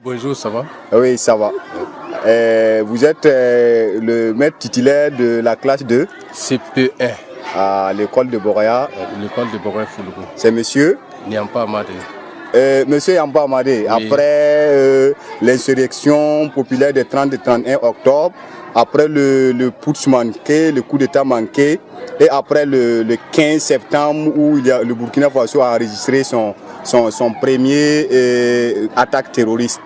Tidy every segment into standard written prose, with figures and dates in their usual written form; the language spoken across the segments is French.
Bonjour, ça va? Oui, ça va. Vous êtes le maître titulaire de la classe 2 CP1 à l'école de Boréa. L'école de Boréa-Foulougou. C'est monsieur Niampa Amadé. Monsieur Yamba Amadé, Oui. après l'insurrection populaire des 30 et 31 octobre, après le putsch manqué, le coup d'état manqué, et après le 15 septembre où le Burkina Faso a enregistré son premier attaque terroriste.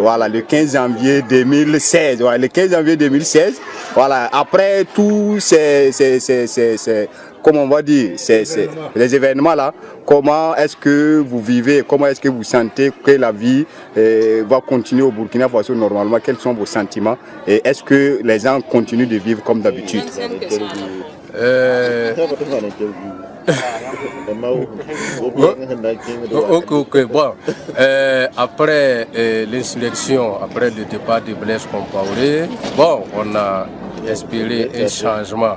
Voilà, le 15 janvier 2016. Voilà, le 15 janvier 2016. Voilà, après tous comment on va dire, les événements là, comment est-ce que vous vivez, comment est-ce que vous sentez que la vie va continuer au Burkina Faso normalement, quels sont vos sentiments et est-ce que les gens continuent de vivre comme d'habitude? Ok, bon. Après l'insurrection, après le départ de Blaise Compaoré, bon, on a espéré un changement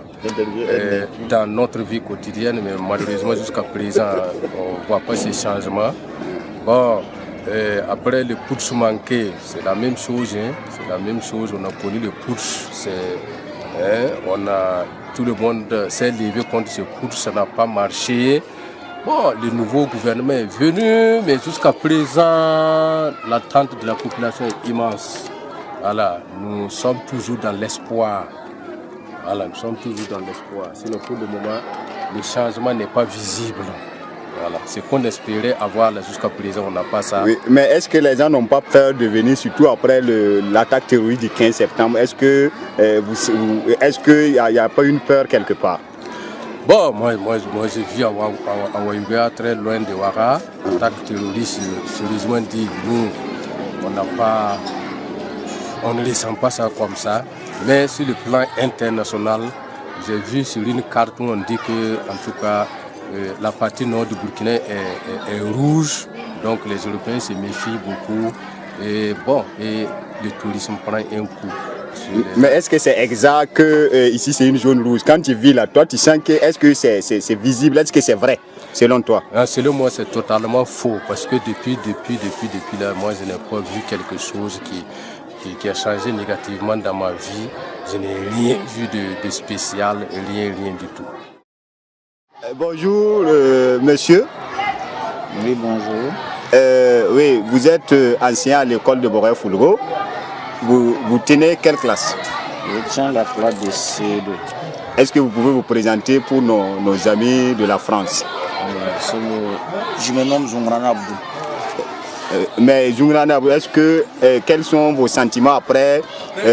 dans notre vie quotidienne, mais malheureusement jusqu'à présent, on ne voit pas ces changements. Bon, après le putsch manqué, c'est la même chose, hein, c'est la même chose. On a connu le putsch, tout le monde s'est levé contre ce putsch, ça n'a pas marché. Bon, le nouveau gouvernement est venu, mais jusqu'à présent, l'attente de la population est immense. Voilà, nous sommes toujours dans l'espoir. Voilà, nous sommes toujours dans l'espoir. Sinon, pour le moment, le changement n'est pas visible. Voilà, ce qu'on espérait avoir là jusqu'à présent, on n'a pas ça. Oui, mais est-ce que les gens n'ont pas peur de venir, surtout après l'attaque terroriste du 15 septembre? Est-ce que qu'il n'y a pas une peur quelque part? Bon, moi je vis à Ouaouia, très loin de Ouara. L'attaque terroriste, sérieusement dit, nous, on ne ressent pas ça comme ça. Mais sur le plan international, j'ai vu sur une carte où on dit que, en tout cas, la partie nord du Burkina est rouge. Donc les Européens se méfient beaucoup. Et bon, et le tourisme prend un coup. Mais est-ce que c'est exact que ici c'est une zone rouge? Quand tu vis là, toi tu sens que est-ce que c'est visible? Est-ce que c'est vrai selon toi? Selon moi c'est totalement faux parce que depuis là, moi je n'ai pas vu quelque chose qui a changé négativement dans ma vie. Je n'ai rien vu de spécial, rien du tout. Bonjour monsieur. Oui, bonjour. Oui, vous êtes ancien à l'école de Boréa-Foulougou. Vous tenez quelle classe? Je tiens la classe de CE2. Est-ce que vous pouvez vous présenter pour nos amis de la France? Je me nomme Zungrana Abdou. Mais Zungrana Abdou, quels sont vos sentiments après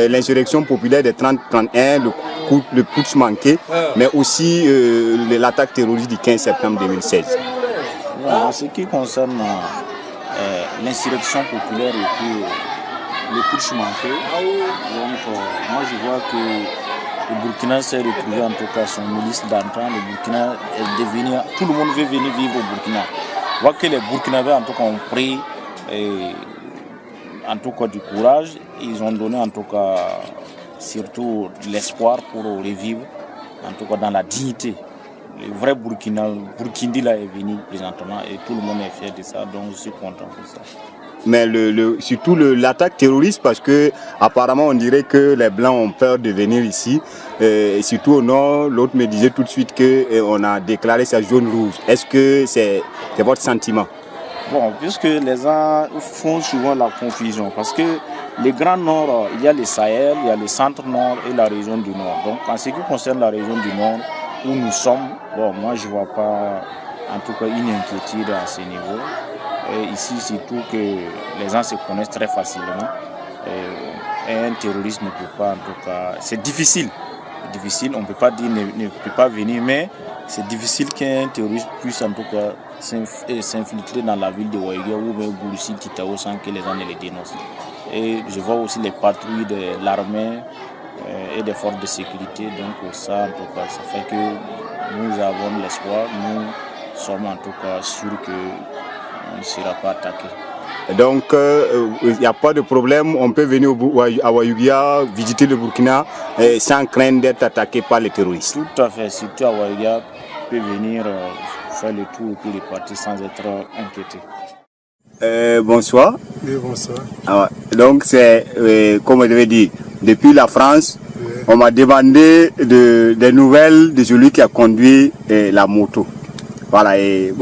l'insurrection populaire des 30-31, le putsch manqué, mais aussi l'attaque terroriste du 15 septembre 2016? En ce qui concerne l'insurrection populaire et puis le putsch manqué, donc moi je vois que le Burkina s'est retrouvé en tout cas son milice d'antan. Le Burkina est devenu, tout le monde veut venir vivre au Burkina. On voit que les Burkinabés en tout cas ont pris en tout cas du courage. Ils ont donné en tout cas surtout l'espoir pour revivre en tout cas dans la dignité. Le vrai Burkindi là est venu présentement et tout le monde est fier de ça, donc je suis content pour ça. Mais surtout l'attaque terroriste, parce que apparemment on dirait que les Blancs ont peur de venir ici, et surtout au nord, l'autre me disait tout de suite qu'on a déclaré sa zone rouge. Est-ce que c'est votre sentiment? Bon, puisque les gens font souvent la confusion, parce que les grands nord, il y a le Sahel, il y a le centre nord et la région du nord. Donc en ce qui concerne la région du nord, où nous sommes, bon, moi je ne vois pas en tout cas une inquiétude à ce niveau. Et ici, surtout que les gens se connaissent très facilement. Et un terroriste ne peut pas, en tout cas, c'est difficile. On ne peut pas dire ne peut pas venir, mais c'est difficile qu'un terroriste puisse en tout cas s'infiltrer dans la ville de Ouaouia ou même Goulissi, Titao sans que les gens ne les dénoncent. Et je vois aussi les patrouilles de l'armée et des forces de sécurité. Donc ça, en tout cas, ça fait que nous avons l'espoir, nous sommes en tout cas sûrs qu'on ne sera pas attaqué. Donc, il n'y a pas de problème. On peut venir à Ouayouguia visiter le Burkina sans craindre d'être attaqué par les terroristes. Tout à fait. Surtout à Ouayouguia, on peut venir faire le tour et puis repartir sans être inquiété. Bonsoir. Oui, bonsoir. Donc, c'est, comme je devais dire, depuis la France, on m'a demandé des nouvelles de celui qui a conduit la moto. Voilà, et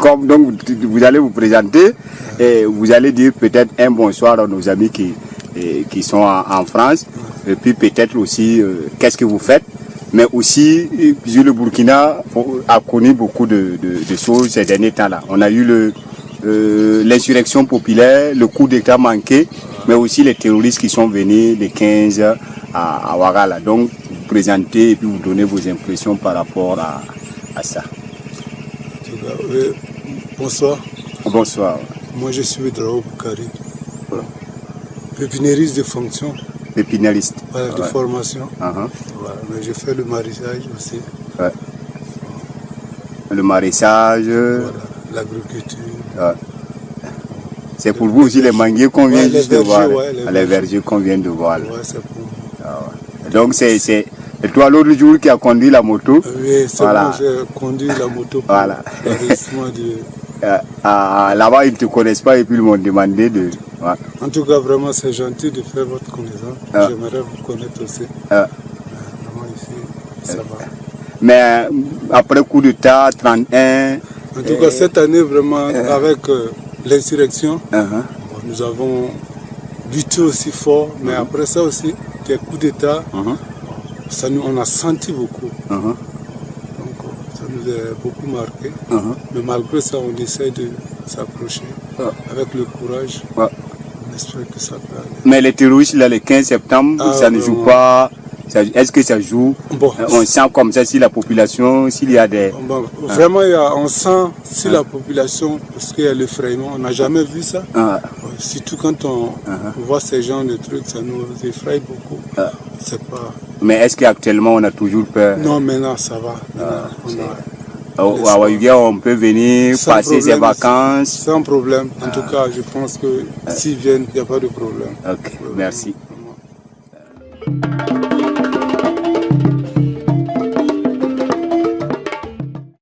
comme donc vous allez vous présenter et vous allez dire peut-être un bonsoir à nos amis qui sont en France, et puis peut-être aussi qu'est-ce que vous faites, mais aussi le Burkina a connu beaucoup de choses ces derniers temps-là. On a eu l'insurrection populaire, le coup d'État manqué, mais aussi les terroristes qui sont venus les 15 à Ouagala. Donc vous présentez et puis vous donnez vos impressions par rapport à ça. Bonsoir. Bonsoir. Moi je suis Drao Boukari, pépiniériste de fonction. Pépiniériste. Voilà, de formation. Voilà, mais je fais le maraîchage aussi. Ouais. Le maraîchage. Voilà, l'agriculture. C'est pour vous aussi les manguiers qu'on vient juste de voir. Les vergers qu'on vient de voir. Ouais, c'est pour moi. Donc c'est toi l'autre jour qui a conduit la moto. Oui, c'est moi j'ai conduit la moto pour l'enregistrement là-bas ils ne te connaissent pas et puis ils m'ont demandé de... Ouais. En tout cas, vraiment c'est gentil de faire votre connaissance. J'aimerais vous connaître aussi. Vraiment ici, ça va. Mais après coup d'État, 31... En tout cas, cette année, vraiment, avec l'insurrection, nous avons lutté aussi fort, mais après ça aussi, des coups d'État, on a senti beaucoup. Donc, ça nous a beaucoup marqué. Mais malgré ça, on essaie de s'approcher avec le courage. On espère que ça peut aller. Mais les terroristes, là, le 15 septembre, ça ne joue pas. Est-ce que ça joue? On sent comme ça si la population, s'il y a des... Vraiment, on sent si la population, parce qu'il y a l'effrayement, on n'a jamais vu ça. Surtout quand on voit ces genres de trucs, ça nous effraie beaucoup. C'est pas... Mais est-ce qu'actuellement on a toujours peur? Non, maintenant ça va. À Ouayouguia, on peut venir passer ses vacances. Sans problème. En tout cas, je pense que s'ils viennent, il n'y a pas de problème. Ok, merci.